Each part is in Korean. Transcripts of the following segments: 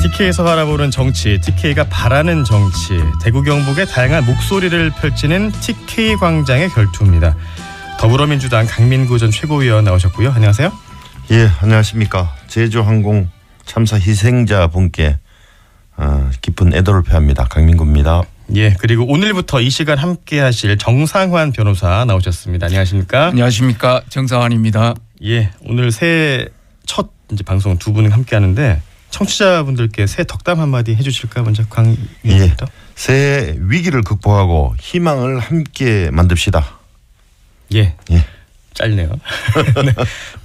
TK에서 바라보는 정치, TK가 바라는 정치, 대구 경북의 다양한 목소리를 펼치는 TK 광장의 결투입니다. 더불어민주당 강민구 전 최고위원 나오셨고요. 안녕하세요. 예, 안녕하십니까. 제주항공 참사 희생자 분께 깊은 애도를 표합니다. 강민구입니다. 예, 그리고 오늘부터 이 시간 함께하실 정상환 변호사 나오셨습니다. 안녕하십니까? 안녕하십니까, 정상환입니다. 예, 오늘 새해 첫 이제 방송 두 분이 함께하는데 청취자분들께 새해 덕담 한마디 해주실까 먼저 강민구부터. 예, 새해 위기를 극복하고 희망을 함께 만듭시다. 예. 짧네요. 네.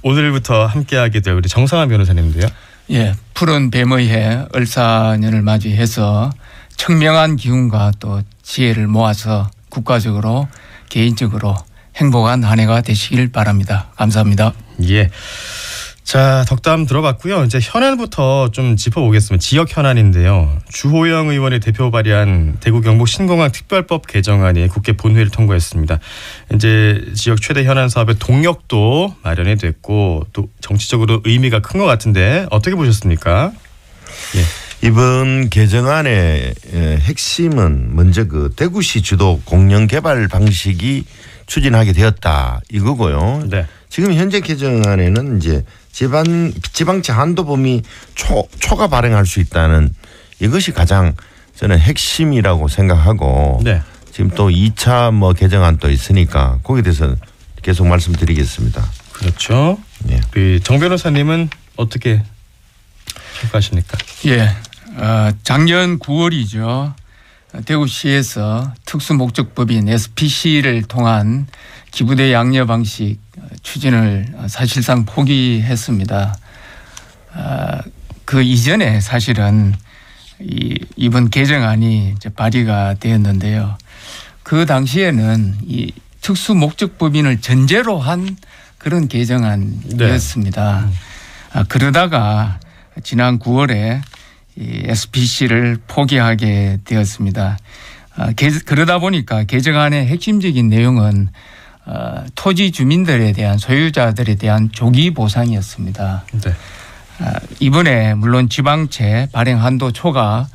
오늘부터 함께하게 될 우리 정상환 변호사님도요. 예, 푸른 뱀의 해 을사년을 맞이해서 청명한 기운과 또 지혜를 모아서 국가적으로 개인적으로 행복한 한 해가 되시길 바랍니다. 감사합니다. 예. 자, 덕담 들어봤고요. 이제 현안부터 좀 짚어보겠습니다. 지역 현안인데요. 주호영 의원이 대표 발의한 대구 경북 신공항 특별법 개정안이 국회 본회의를 통과했습니다. 이제 지역 최대 현안 사업의 동력도 마련이 됐고 또 정치적으로 의미가 큰 것 같은데 어떻게 보셨습니까? 예. 이번 개정안의 핵심은 먼저 그 대구시 주도 공영 개발 방식이 추진하게 되었다 이거고요. 네. 지금 현재 개정안에는 이제 지방채 한도 범위 초과 발행할 수 있다는 이것이 가장 저는 핵심이라고 생각하고 네. 지금 또 2차 개정안 또 있으니까 거기에 대해서 계속 말씀드리겠습니다. 그렇죠. 예. 정 변호사님은 어떻게 평가하십니까? 예, 작년 9월이죠. 대구시에서 특수목적법인 SPC를 통한 기부대 양려 방식 추진을 사실상 포기했습니다. 그 이전에 사실은 이번 개정안이 이제 발의가 되었는데요. 그 당시에는 이 특수목적법인을 전제로 한 그런 개정안이었습니다. 네. 그러다가 지난 9월에 이 SPC를 포기하게 되었습니다. 그러다 보니까 개정안의 핵심적인 내용은 토지 주민들에 대한 소유자들에 대한 조기 보상이었습니다. 네. 이번에 물론 지방채 발행 한도 초과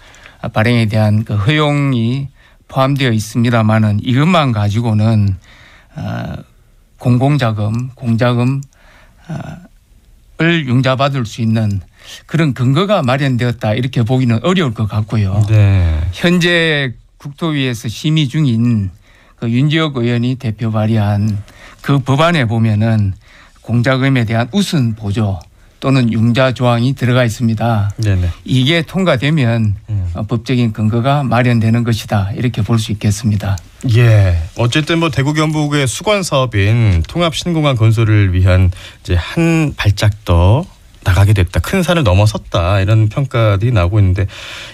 발행에 대한 그 허용이 포함되어 있습니다만은 이것만 가지고는 공자금을 융자받을 수 있는 그런 근거가 마련되었다 이렇게 보기는 어려울 것 같고요. 네. 현재 국토위에서 심의 중인 그 윤지혁 의원이 대표 발의한 그 법안에 보면은 공자금에 대한 우선 보조 또는 융자 조항이 들어가 있습니다. 네네. 이게 통과되면 법적인 근거가 마련되는 것이다 이렇게 볼 수 있겠습니다. 예. 어쨌든 대구 경북의 수건 사업인 통합 신공항 건설을 위한 이제 한 발짝 더 나가게 됐다. 큰 산을 넘어섰다. 이런 평가들이 나오고 있는데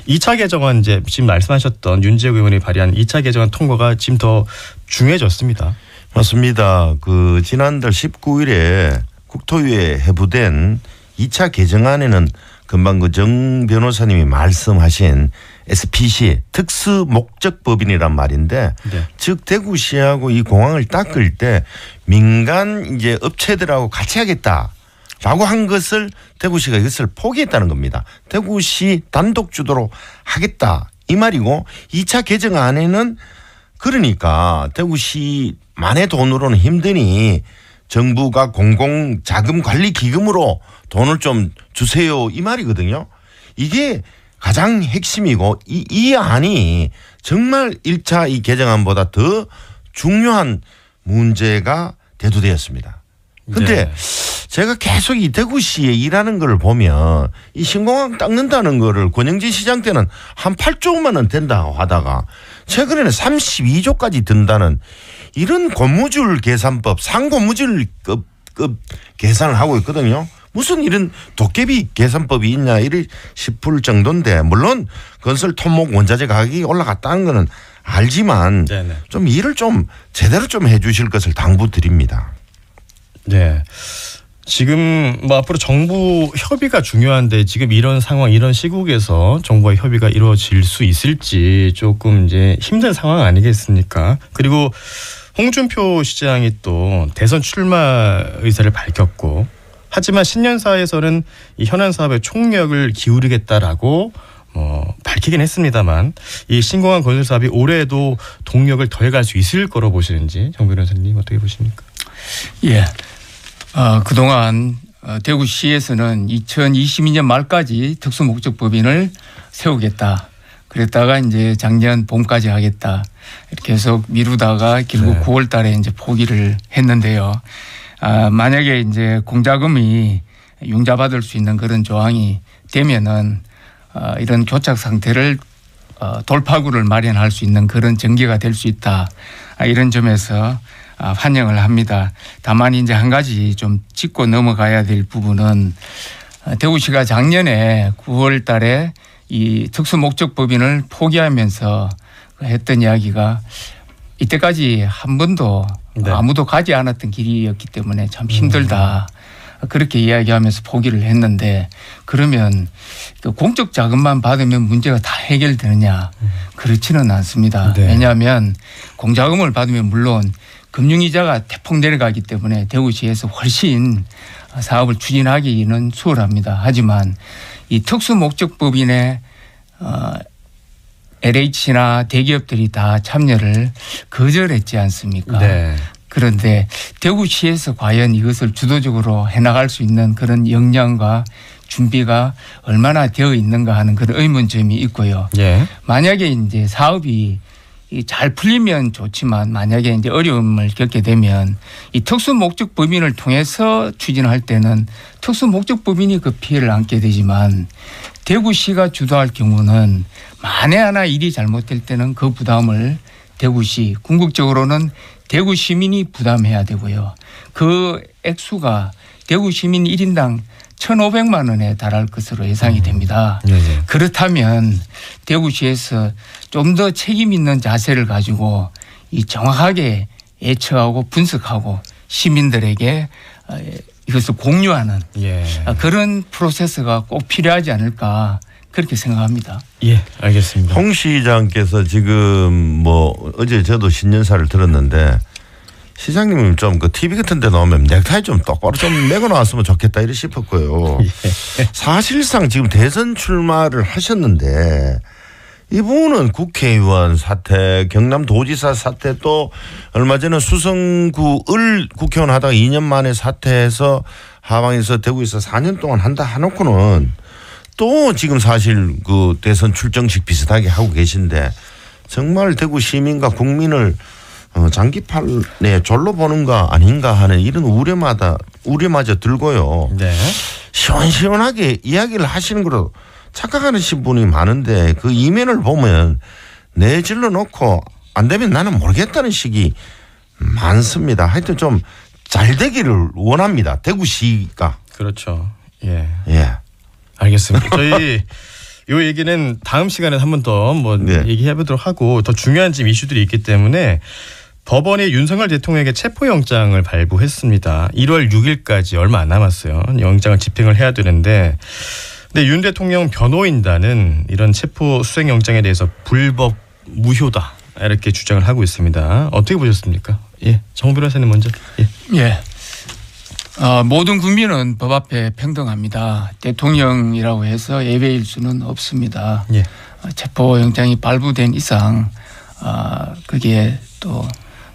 2차 개정안 이제 지금 말씀하셨던 윤지혁 의원이 발의한 2차 개정안 통과가 지금 더 중요해졌습니다. 맞습니다. 그 지난달 19일에 국토위에 회부된 2차 개정안에는 금방 그 정 변호사님이 말씀하신 SPC 특수목적법인이란 말인데 네. 즉 대구시하고 이 공항을 닦을 때 민간 이제 업체들하고 같이 하겠다. 라고 한 것을 대구시가 이것을 포기했다는 겁니다. 대구시 단독 주도로 하겠다 이 말이고 2차 개정안에는 그러니까 대구시만의 돈으로는 힘드니 정부가 공공자금관리기금으로 돈을 좀 주세요 이 말이거든요. 이게 가장 핵심이고 이 안이 정말 1차 이 개정안보다 더 중요한 문제가 대두되었습니다. 그런데 네. 제가 계속 이 대구시에 일하는 걸 보면 이 신공항 닦는다는 거를 권영진 시장 때는 한 8조만 원 된다고 하다가 최근에는 32조까지 든다는 이런 고무줄 계산법 상고무줄급 계산을 하고 있거든요. 무슨 이런 도깨비 계산법이 있냐 이래 싶을 정도인데 물론 건설 토목 원자재 가격이 올라갔다는 거는 알지만 네네. 좀 일을 좀 제대로 좀 해 주실 것을 당부드립니다. 네. 지금 앞으로 정부 협의가 중요한데 지금 이런 상황 이런 시국에서 정부와 협의가 이루어질 수 있을지 조금 이제 힘든 상황 아니겠습니까? 그리고 홍준표 시장이 또 대선 출마 의사를 밝혔고 하지만 신년사에서는 이 현안 사업에 총력을 기울이겠다라고 밝히긴 했습니다만 이 신공항 건설 사업이 올해에도 동력을 더해갈 수 있을 거로 보시는지 정 변호사님 어떻게 보십니까? 예, 그동안 대구시에서는 2022년 말까지 특수목적법인을 세우겠다. 그랬다가 이제 작년 봄까지 하겠다. 이렇게 계속 미루다가 결국 9월 달에 이제 포기를 했는데요. 만약에 이제 공자금이 융자받을 수 있는 그런 조항이 되면은 이런 교착 상태를 돌파구를 마련할 수 있는 그런 전개가 될 수 있다. 이런 점에서 환영을 합니다. 다만 이제 한 가지 좀 짚고 넘어가야 될 부분은 대구시가 작년에 9월 달에 이 특수목적법인을 포기하면서 했던 이야기가 이때까지 한 번도 아무도 가지 않았던 길이었기 때문에 참 힘들다. 그렇게 이야기하면서 포기를 했는데 그러면 그 공적 자금만 받으면 문제가 다 해결되느냐 그렇지는 않습니다. 네. 왜냐하면 공자금을 받으면 물론 금융이자가 대폭 내려가기 때문에 대구시에서 훨씬 사업을 추진하기는 수월합니다. 하지만 이 특수목적법인의 LH나 대기업들이 다 참여를 거절했지 않습니까? 네. 그런데 대구시에서 과연 이것을 주도적으로 해나갈 수 있는 그런 역량과 준비가 얼마나 되어 있는가 하는 그런 의문점이 있고요. 예. 만약에 이제 사업이 잘 풀리면 좋지만 만약에 이제 어려움을 겪게 되면 이 특수목적법인을 통해서 추진할 때는 특수목적법인이 그 피해를 안게 되지만 대구시가 주도할 경우는 만에 하나 일이 잘못될 때는 그 부담을 대구시 궁극적으로는 대구 시민이 부담해야 되고요. 그 액수가 대구 시민 1인당 1,500만 원에 달할 것으로 예상이 됩니다. 그렇다면 대구시에서 좀 더 책임 있는 자세를 가지고 이 정확하게 예측하고 분석하고 시민들에게 이것을 공유하는 그런 프로세스가 꼭 필요하지 않을까 그렇게 생각합니다. 예, 알겠습니다. 홍 시장께서 지금 어제 저도 신년사를 들었는데 시장님은 좀 그 TV 같은 데 나오면 넥타이 좀 똑바로 좀 메고 나왔으면 좋겠다 이래 싶었고요. 사실상 지금 대선 출마를 하셨는데 이분은 국회의원 사퇴, 경남도지사 사퇴 또 얼마 전에 수성구 을 국회의원 하다가 2년 만에 사퇴해서 하방에서 대구에서 4년 동안 한다 해놓고는 또 지금 사실 그 대선 출정식 비슷하게 하고 계신데 정말 대구 시민과 국민을 장기판에 졸로 보는가 아닌가 하는 이런 우려마저 들고요. 네. 시원시원하게 이야기를 하시는 거로 착각하시는 분이 많은데 그 이면을 보면 내질러 놓고 안 되면 나는 모르겠다는 식이 많습니다. 하여튼 좀 잘 되기를 원합니다. 대구시가. 그렇죠. 예. 예. 알겠습니다. 저희 요 얘기는 다음 시간에 한 번 더 얘기해 보도록 하고 더 중요한 지금 이슈들이 있기 때문에 법원이 윤석열 대통령에게 체포영장을 발부했습니다. 1월 6일까지 얼마 안 남았어요. 영장을 집행을 해야 되는데 근데 윤 대통령 변호인단은 이런 체포 수행영장에 대해서 불법 무효다 이렇게 주장을 하고 있습니다. 어떻게 보셨습니까? 예, 정 변호사님 먼저. 예. 모든 국민은 법 앞에 평등합니다. 대통령이라고 해서 예외일 수는 없습니다. 예. 체포영장이 발부된 이상 그게 또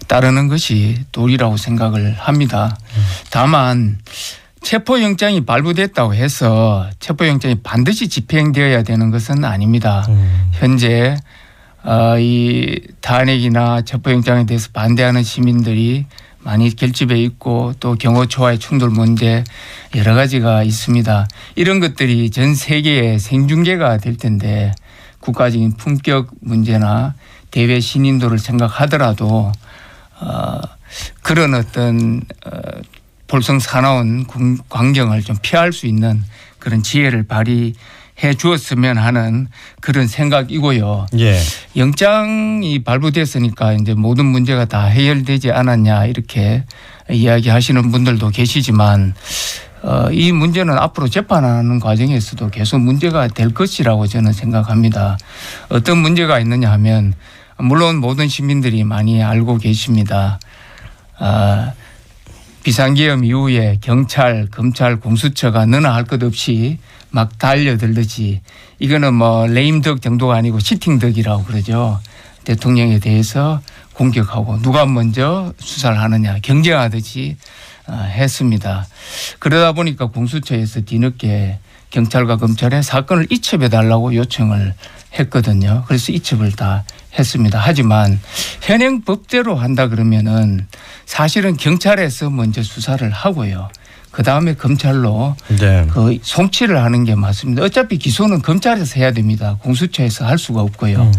따르는 것이 도리라고 생각을 합니다. 다만 체포영장이 발부됐다고 해서 체포영장이 반드시 집행되어야 되는 것은 아닙니다. 현재 이 탄핵이나 체포영장에 대해서 반대하는 시민들이 많이 결집해 있고 또 경호처와의 충돌 문제 여러 가지가 있습니다. 이런 것들이 전 세계에 생중계가 될 텐데 국가적인 품격 문제나 대외 신인도를 생각하더라도 그런 어떤 볼성사나운 광경을 좀 피할 수 있는 그런 지혜를 발휘해 주었으면 하는 그런 생각이고요. 예. 영장이 발부됐으니까 이제 모든 문제가 다 해결되지 않았냐 이렇게 이야기하시는 분들도 계시지만 이 문제는 앞으로 재판하는 과정에서도 계속 문제가 될 것이라고 저는 생각합니다. 어떤 문제가 있느냐 하면 물론 모든 시민들이 많이 알고 계십니다. 비상계엄 이후에 경찰, 검찰, 공수처가 너나 할 것 없이 막 달려들듯이 이거는 뭐 레임덕 정도가 아니고 시팅덕이라고 그러죠. 대통령에 대해서 공격하고 누가 먼저 수사를 하느냐 경쟁하듯이 했습니다. 그러다 보니까 공수처에서 뒤늦게 경찰과 검찰에 사건을 이첩해 달라고 요청을 했거든요. 그래서 이첩을 다 했습니다. 하지만 현행 법대로 한다 그러면은 사실은 경찰에서 먼저 수사를 하고요. 그다음에 검찰로 네. 그 송치를 하는 게 맞습니다. 어차피 기소는 검찰에서 해야 됩니다. 공수처에서 할 수가 없고요.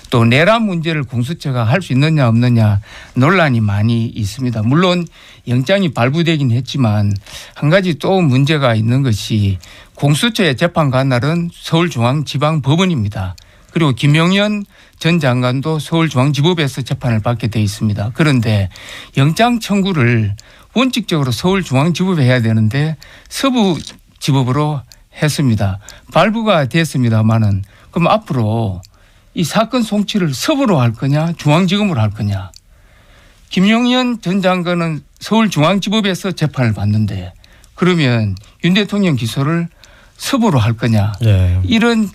또 내란 문제를 공수처가 할 수 있느냐 없느냐 논란이 많이 있습니다. 물론 영장이 발부되긴 했지만 한 가지 또 문제가 있는 것이 공수처에 재판 간 날은 서울중앙지방법원입니다. 그리고 김용현 전 장관도 서울중앙지법에서 재판을 받게 돼 있습니다. 그런데 영장 청구를 원칙적으로 서울중앙지법에 해야 되는데 서부지법으로 했습니다. 발부가 됐습니다마는 그럼 앞으로 이 사건 송치를 서부로 할 거냐 중앙지검으로 할 거냐. 김용현 전 장관은 서울중앙지법에서 재판을 받는데 그러면 윤 대통령 기소를 서부로 할 거냐. 네. 이런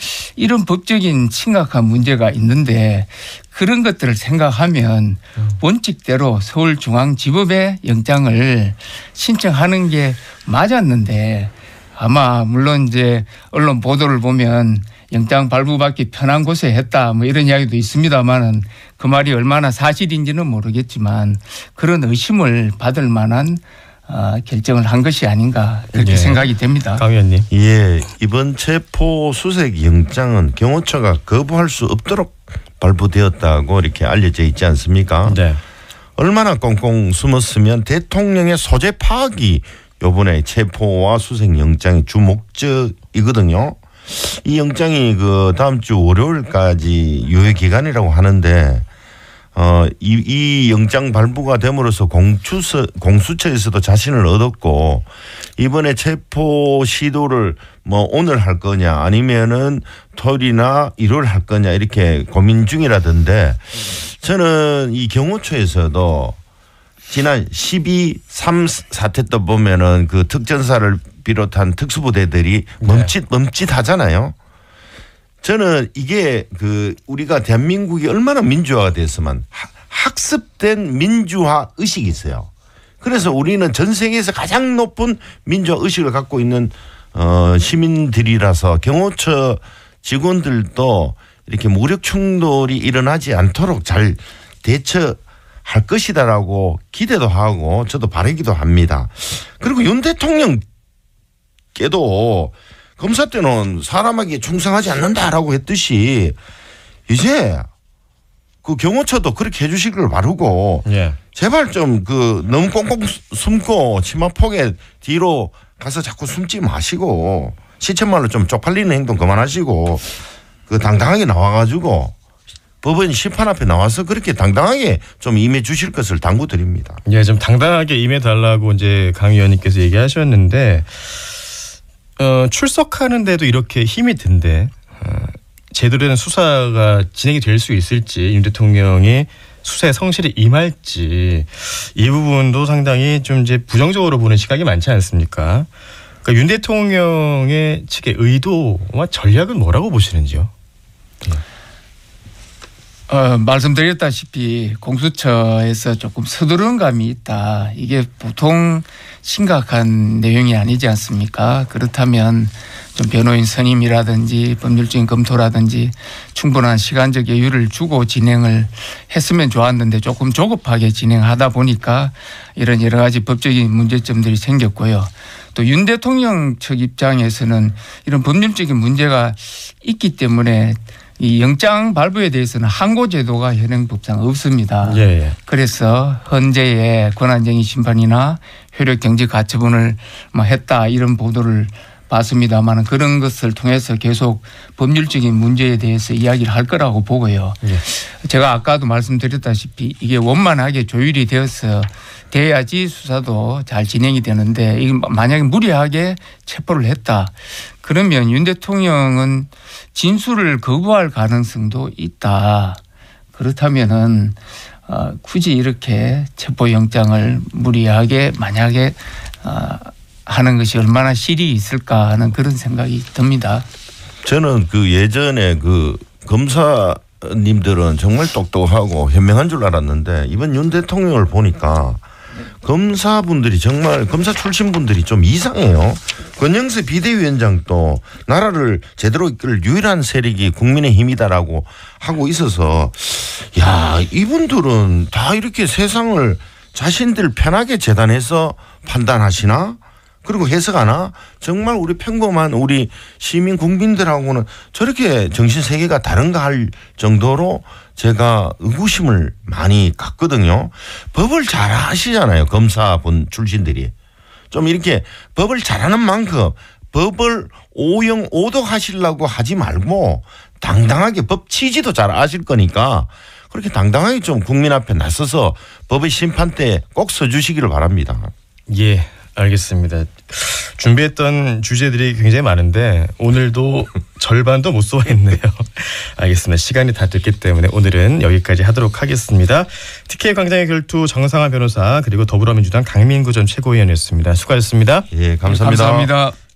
법적인 심각한 문제가 있는데 그런 것들을 생각하면 원칙대로 서울중앙지법에 영장을 신청하는 게 맞았는데 아마 물론 이제 언론 보도를 보면 영장 발부받기 편한 곳에 했다 뭐 이런 이야기도 있습니다만은 그 말이 얼마나 사실인지는 모르겠지만 그런 의심을 받을 만한 결정을 한 것이 아닌가 그렇게 생각이 됩니다. 강 의원님. 예, 이번 체포 수색 영장은 경호처가 거부할 수 없도록 발부되었다고 이렇게 알려져 있지 않습니까? 네. 얼마나 꽁꽁 숨었으면 대통령의 소재 파악이 이번에 체포와 수색 영장의 주 목적이거든요. 이 영장이 그 다음 주 월요일까지 유예 기간이라고 하는데 이 영장 발부가 됨으로써 공수처에서도 자신을 얻었고 이번에 체포 시도를 뭐 오늘 할 거냐 아니면은 토요일이나 일요일 할 거냐 이렇게 고민 중이라던데 저는 이 경호처에서도 지난 12.3 사태 때 보면은 그 특전사를 비롯한 특수부대들이 멈칫하잖아요. 저는 이게 그 우리가 대한민국이 얼마나 민주화가 됐으면 학습된 민주화 의식이 있어요. 그래서 우리는 전 세계에서 가장 높은 민주화 의식을 갖고 있는 시민들이라서 경호처 직원들도 이렇게 무력 충돌이 일어나지 않도록 잘 대처할 것이다라고 기대도 하고 저도 바라기도 합니다. 그리고 윤 대통령께도 검사 때는 사람에게 충성하지 않는다라고 했듯이 이제 그 경호처도 그렇게 해주시길 바르고 예. 제발 좀 그 너무 꽁꽁 숨고 치마폭에 뒤로 가서 자꾸 숨지 마시고 시쳇말로 좀 쪽팔리는 행동 그만하시고 그 당당하게 나와가지고 법원 심판 앞에 나와서 그렇게 당당하게 좀 임해 주실 것을 당부드립니다. 예, 좀 당당하게 임해 달라고 이제 강 의원님께서 얘기하셨는데 출석하는데도 이렇게 힘이 든데 제대로 된 수사가 진행이 될 수 있을지 윤 대통령이 수사에 성실히 임할지 이 부분도 상당히 좀 이제 부정적으로 보는 시각이 많지 않습니까? 그러니까 윤 대통령의 측의 의도와 전략은 뭐라고 보시는지요? 말씀드렸다시피 공수처에서 조금 서두른 감이 있다. 이게 보통 심각한 내용이 아니지 않습니까? 그렇다면 좀 변호인 선임이라든지 법률적인 검토라든지 충분한 시간적 여유를 주고 진행을 했으면 좋았는데 조금 조급하게 진행하다 보니까 이런 여러 가지 법적인 문제점들이 생겼고요. 또 윤 대통령 측 입장에서는 이런 법률적인 문제가 있기 때문에 이 영장 발부에 대해서는 항고 제도가 현행법상 없습니다. 예. 그래서 헌재의 권한쟁의 심판이나 효력 정지 가처분을 했다 이런 보도를 봤습니다만 그런 것을 통해서 계속 법률적인 문제에 대해서 이야기를 할 거라고 보고요. 예. 제가 아까도 말씀드렸다시피 이게 원만하게 조율이 돼야지 수사도 잘 진행이 되는데 이게 만약에 무리하게 체포를 했다. 그러면 윤 대통령은 진술을 거부할 가능성도 있다. 그렇다면은 굳이 이렇게 체포영장을 무리하게 만약에 하는 것이 얼마나 실이 있을까 하는 그런 생각이 듭니다. 저는 그 예전에 그 검사님들은 정말 똑똑하고 현명한 줄 알았는데 이번 윤 대통령을 보니까 검사분들이 정말 검사 출신 분들이 좀 이상해요. 권영세 비대위원장도 나라를 제대로 이끌 유일한 세력이 국민의힘이다라고 하고 있어서 야 이분들은 다 이렇게 세상을 자신들 편하게 재단해서 판단하시나? 그리고 해석하나? 정말 우리 평범한 우리 시민 국민들하고는 저렇게 정신세계가 다른가 할 정도로 제가 의구심을 많이 갖거든요. 법을 잘 아시잖아요. 검사분 출신들이. 좀 이렇게 법을 잘하는 만큼 법을 오독하시려고 하지 말고 당당하게 법 취지도 잘 아실 거니까 그렇게 당당하게 좀 국민 앞에 나서서 법의 심판대에 꼭 서주시기를 바랍니다. 예. 알겠습니다. 준비했던 주제들이 굉장히 많은데 오늘도 절반도 못 소화했네요. 알겠습니다. 시간이 다 됐기 때문에 오늘은 여기까지 하도록 하겠습니다. TK 광장의 결투 정상화 변호사 그리고 더불어민주당 강민구 전 최고위원이었습니다. 수고하셨습니다. 예, 감사합니다. 감사합니다.